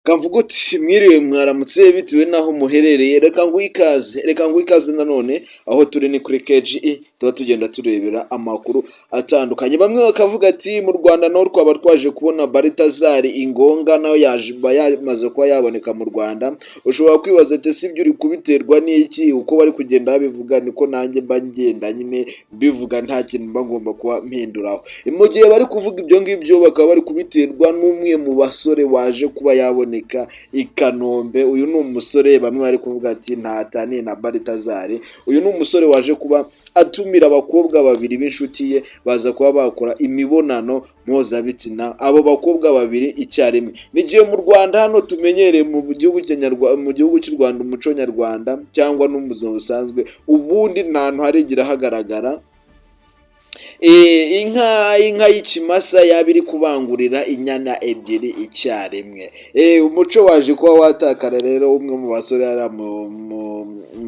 Kamvuga uti mwiriwe mwaramutse bitewe n'aho muherereye, reka nguhe ikaze nanone aho turi ni kuri KGE tuba tugenda turebera amakuru atandukanye. Bamwe bakavuga ati mu Rwanda naho twaba twaje kubona Balthazar Ingonga nayo yamaze kuba yaboneka mu Rwanda. Ushobora kwibaza ati si ibyo uri kubiterwa n'iki? Uko bari kugenda babivuga niko nanjye mba ngenda nyine bivuga, nta kintu mba ngomba kuba mpinduraho. Mu gihe bari kuvuga ibyo ngibyo bakaba bari kubiterwa n'umwe mu basore waje kuba yaboneka i Kanombe. Uyu ni umusore bamwe bari kuvuga ati ntataniye na Balthazar. Uyu ni umusore waje kuba atumira abakobwa babiri b'inshuti ye baza kuba bakora imibonano mpuzabitsina, abo bakobwa babiri icyarimwe. Ni gihe mu Rwanda hano tumenyereye mu gihugu cy'u Rwanda umuco nyarwanda cyangwa no mu buzima busanzwe ubundi nta hantu harigira hagaragara inka y'ikimasa yaba iri kubangurira inyana ebyiri icyarimwe. Umuco waje kuba watakara rero. Umwe mu basore yari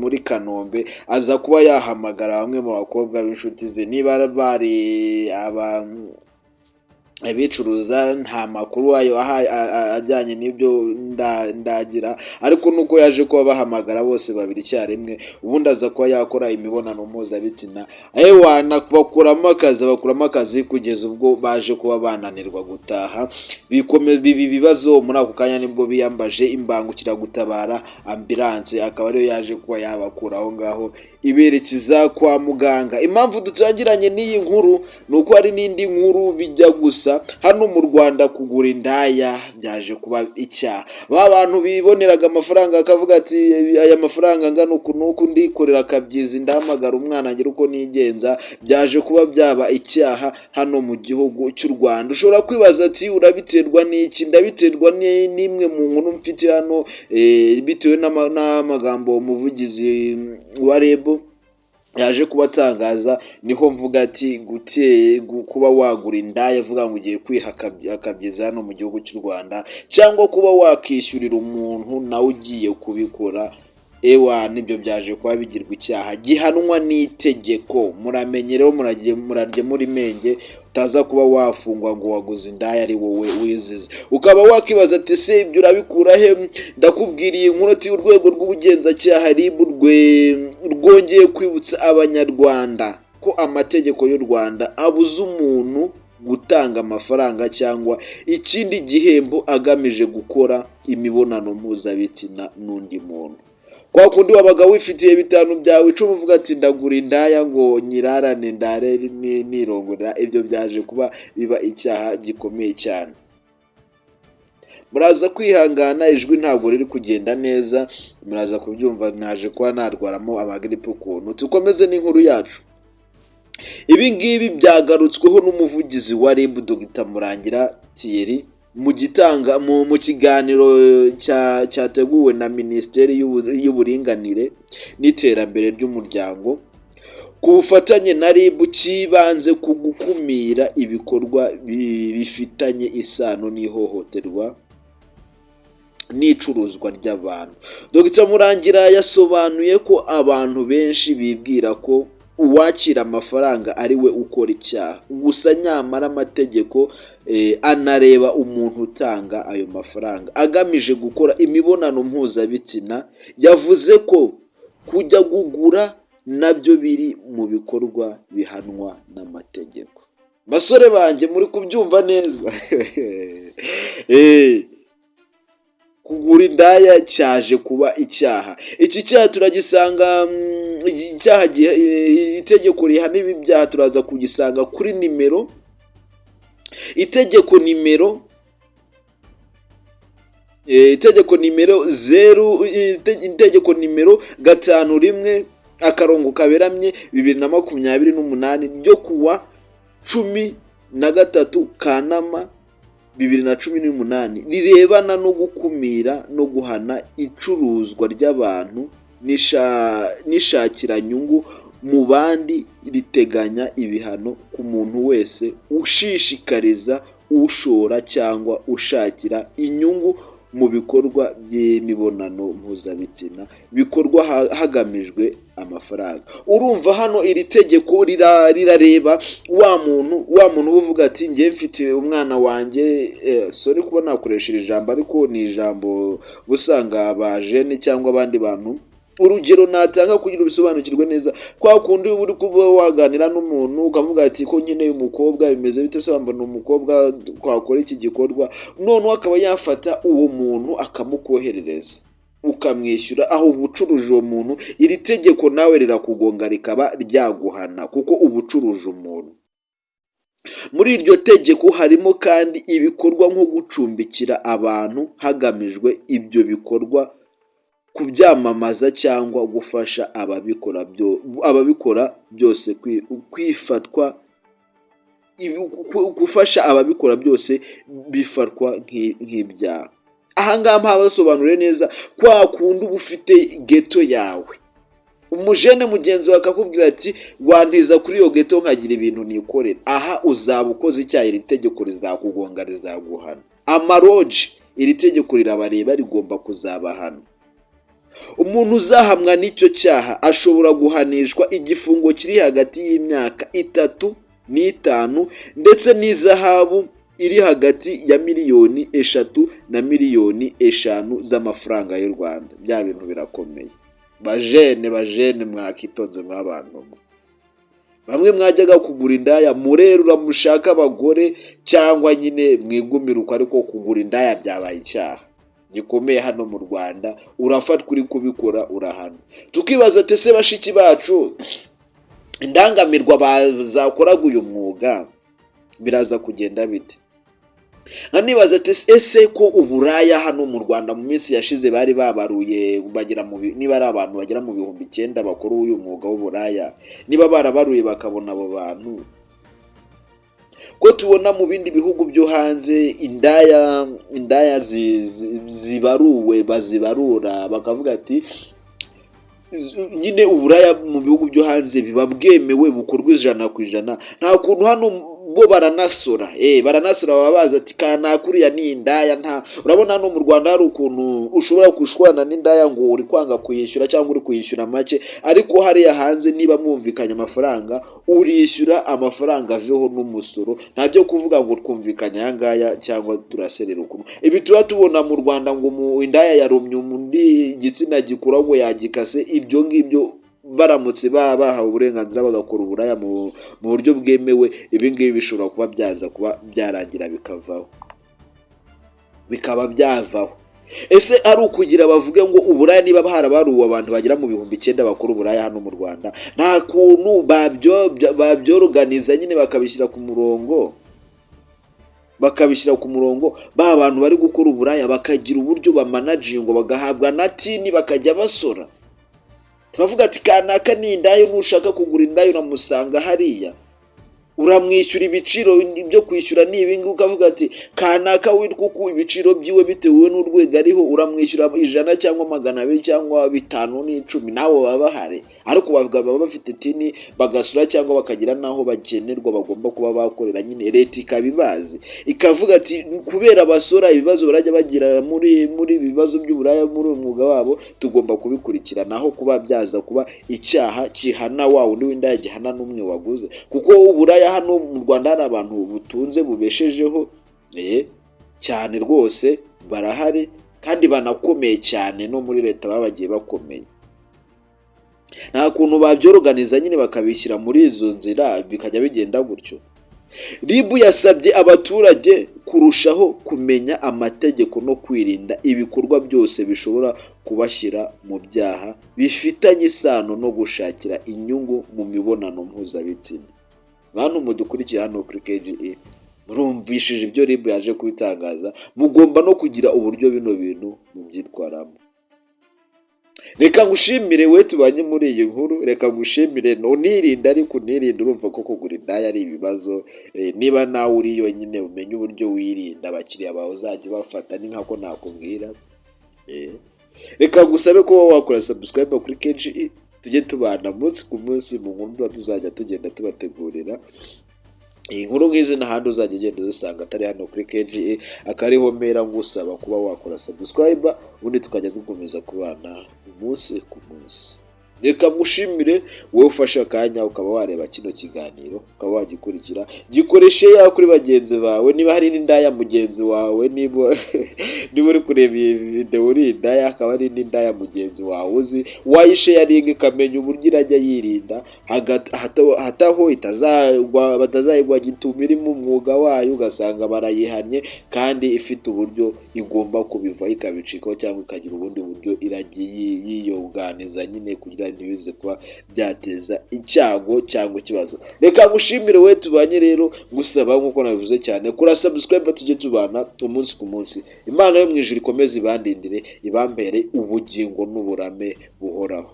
muri Kanombe aza kuba yahamagara bamwe mu bakobwa b'inshuti ze, niba bari abicuruza nta makuru ajyanye n'ibyo ndagira, ariko nuko yaje kuba bahamagara bose babiri icyarimwe, ubundi aza kuba yakora imibonano mpuzabitsina. Bakuramo akazi kugeza ubwo baje kuba bananirwa gutaha. Bibi bibazo muri ako kanya nibwo biyambaje imbangukiragutabara ambulance, akaba ariyo yaje kuba yabakura aho ngaho iberekeza kwa muganga. Impamvu dutangiranye n'iyi nkuru ni uko hari n'indi nkuru bijya gusa. Hano mu Rwanda kugura indaya byaje kuba icyaha. Ba bantu biboneraga amafaranga akavuga ati aya mafaranga angana uku nuku ndikorera akabyizi ndahamagara umwana ngira uko nigenza, byaje kuba byaba icyaha hano mu gihugu cy'u Rwanda. Ushobora kwibaza ati urabiterwa n'iki? Ndabiterwa n'imwe mu nkuru mfite hano bitewe n'amagambo umuvugizi wa REB yaje kubatangaza. Niho mvuga ati kuba wagura indaya vuga ngo ugiye kwiha akabyiza hano mu gihugu cy'u Rwanda, cyangwa kuba wakishyurira umuntu nawe ugiye kubikora, nibyo byaje kuba bigirwa icyaha gihanwa n'itegeko. Muramenye rero, murarye muri menge, utaza kuba wafungwa ngo waguze indaya ari wowe wizize. Ukaba wakibaza ati se ibyo urabikura he? Ndakubwiriye inkuru ati urwego rw'ubugenzacyaha RIB rwongeye kwibutsa abanyarwanda ko amategeko y'u Rwanda abuza umuntu gutanga amafaranga cyangwa ikindi gihembo agamije gukora imibonano mpuzabitsina n'undi muntu. Kwa kundi wabaga wifitiye 5 byawe 10 uvuga ati ndagura indaya ngo nyirarane ndare nirongora, ibyo byaje kuba biba icyaha gikomeye cyane. Muraza kwihangana, ijwi ntabwo riri kugenda neza, muraza kubyumva naje kuba narwaramo amagripe ukuntu. Tukomeze n'inkuru yacu. Ibi ngibi byagarutsweho n'umuvugizi wa REB Dr Murangira Thierry mu kiganiro cyateguwe na Minisiteri y'Uburinganire n'Iterambere ry'Umuryango ku bufatanye na REB, kibanze ku gukumira ibikorwa bifitanye isano n'ihohoterwa n'icuruzwa ry'abantu. Dr Murangira yasobanuye ko abantu benshi bibwira ko uwakira amafaranga ari we ukora icyaha, gusa nyamara amategeko anareba umuntu utanga ayo mafaranga agamije gukora imibonano mpuzabitsina. Yavuze ko kujya kugura nabyo biri mu bikorwa bihanwa n'amategeko. Basore banjye muri kubyumva neza? Kugura indaya cyaje kuba icyaha. Iki cyaha turagisanga itegeko rihana ibi byaha turaza kugisanga kuri itegeko nimero 51/2028 ryo kuwa 13 Kanama 2018 rirebana no gukumira no guhana icuruzwa ry'abantu n'ishakiranyungu mu bandi. Riteganya ibihano ku muntu wese ushishikariza, ushora cyangwa ushakira inyungu mu bikorwa by'imibonano mpuzabitsina bikorwa hagamijwe amafaranga. Urumva hano iri tegeko rirareba wa muntu uvuga ati njye mfite umwana wanjye, sorry kuba nakoresha iri jambo ariko ni ijambo busanga abajene cyangwa abandi bantu. Urugero natanga kugira ubisobanukirwe neza, kwa kundi uri kuba waganira n'umuntu ukavuga ati ko nyine uyu mukobwa bimeze bite se, wamba ni umukobwa twakora iki gikorwa, noneho akaba yafata uwo muntu akamukoherereza ukamwishyura, aho ubucuruje uwo muntu, iri tegeko nawe rirakugonga rikaba ryaguhana kuko ubucuruje umuntu. Muri iryo tegeko harimo kandi ibikorwa nko gucumbikira abantu hagamijwe ibyo bikorwa, kubyamamaza cyangwa gufasha ababikora byose kwifatwa, gufasha ababikora byose bifatwa nk'ibyaha. Aha ngaha basobanure neza, kwa kundi uba ufite geto yawe, umujene mugenzi wawe akakubwira ati wantiza kuri iyo geto nkagira ibintu nikorera, aha uzaba ukoze icyaha, iri tegeko rizakugonga rizaguhana. Amaroji, iri tegeko rirabareba rigomba kuzabahana. Umuntu uzahamwa n'icyo cyaha ashobora guhanishwa igifungo kiri hagati y'imyaka 3 n'5 ndetse n'izahabu iri hagati ya miliyoni 3 na miliyoni 5 z'amafaranga y'u Rwanda. Bya bintu birakomeye. Bajene mwakitonze mw'abantu. Bamwe mwajyaga kugura indaya murerura mushaka abagore cyangwa nyine mwigumiruka, ariko kugura indaya byabaye icyaha gikomeye hano mu Rwanda, urafatwa uri kubikora urahana. Tukibaza ati se bashiki bacu indangamirwa bazakoraga uyu mwuga biraza kugenda bite? Nkanibaza ati ese ko uburaya hano mu Rwanda mu minsi yashize bari babaruye niba ari abantu bagera mu 9,000 bakora uyu mwuga w'uburaya, niba barabaruye bakabona abo bantu, ko tubona mu bindi bihugu byo hanze indaya zibaruwe bazibarura bakavuga ati nyine uburaya mu bihugu byo hanze biba bwemewe bukorwa 100%. Nta kuntu hano bo baranasora baba baza ati kanakuriya ni indaya. Nta urabona hano mu Rwanda hari ukuntu ushobora kushwana n'indaya ngo uri kwanga kuyishyura cyangwa uri kuyishyura make, ariko hariya hanze niba mwumvikanye amafaranga urishyura amafaranga aveho n'umusoro. Ntabyo kuvuga ngo twumvikanye aya ngaya cyangwa turaserera ukuntu. Ibi tuba tubona mu Rwanda ngo mu indaya yarumye undi igitsina gikura ngo yagikase, ibyo ngibyo baramutse bahawe uburenganzira bagakora uburaya mu buryo bwemewe, ibi ngibi bishobora kuba byaza kuba byarangira bikaba byavaho. Ese ari ukugira bavuge ngo uburaya niba harabaruwe abantu bagera mu 9,000 bakora uburaya hano mu Rwanda, nta kuntu babyorganiza nyine bakabishyira ku murongo, ba bantu bari gukora uburaya bakagira uburyo bamanagingwa, bagahabwa na tini bakajya basora. Turavuga ati kanaka ni indayo, nushaka kugura indayo uramusanga hariya, uramwishyura ibiciro byo kwishyura n'ibingi, ukavuga ati kanaka witwa uko ibiciro byiwe bitewe n'urwego ariho, uramwishyura 100 cyangwa 200 cyangwa 5 n'10, nabo baba bahari, ariko baba bafite tini bagasura cyangwa bakagira naho bagenerwa bagomba kuba bakorera. Nyine leta ikabibazi ikavuga ati kubera basora ibibazo barajya bagira muri ibibazo by'uburaya muri umwuga wabo, tugomba kubikurikirana aho kuba byaza kuba icyaha kihana wawo n'winda gihana n'umwe waguze. Kuko uburaya hano mu Rwanda hari abantu butunze bubeshejeho cyane rwose, barahari kandi banakomeye cyane, no muri leta babagiye bakomeye. Nta kuntu babyorganiza nyine bakabishyira muri izo nzira bikajya bigenda gutyo. RIB yasabye abaturage kurushaho kumenya amategeko no kwirinda ibikorwa byose bishobora kubashyira mu byaha bifitanye isano no gushakira inyungu mu mibonano mpuzabitsina. Bantu mudukurikiye hano kuri KGE, murumvishije ibyo RIB yaje kubitangaza, mugomba no kugira uburyo bino bintu mubyitwaramo. Reka ngushimire we tubanye muri iyi nkuru, reka ngushimire unirinda, ariko unirinda urumva ko kugura indaya ari ibibazo. Niba nawe uri yonyine umenye uburyo wirinda, abakiriya bawe uzajya ubafata ni nkako nakubwira. Reka ngusabe ko wakora subscribe kuri KGE, tujye tubana munsi ku munsi mu nkuru tuzajya tugenda tubategurira. iyi nkuru nk'izi n'ahandi uzajya ugenda uzisanga atari hano kuri KGA, akariho mpera ngusaba kuba wakora subscribe, ubundi tukajya dukomeza kubana umunsi ku munsi. Reka ngushimire wowe ufashe akanya ukaba wareba kino kiganiro, ukaba wagikurikira, gikoreshe ya kuri bagenzi bawe, niba hari n'indaya mugenzi wawe, niba uri kureba iyi video uri indaya, akaba ari n'indaya mugenzi wawe uzi, wayisharinga ikamenya uburyo irajya yirinda hataho batazayigwa gituma iri mu mwuga wayo, ugasanga barayihanye kandi ifite uburyo igomba kubivaho ikabicikaho, cyangwa ikagira ubundi buryo iragiye yiyoganiza nyine kugira ntibize kuba byateza icyago cyangwa ikibazo. Reka ngushimire we tubanye rero, ngusaba nkuko nabivuze cyane kura subscribe, tujye tubana umunsi ku munsi. Imana yo mu ijuru ikomeze ibandindire, ibambere ubugingo n'uburame buhoraho.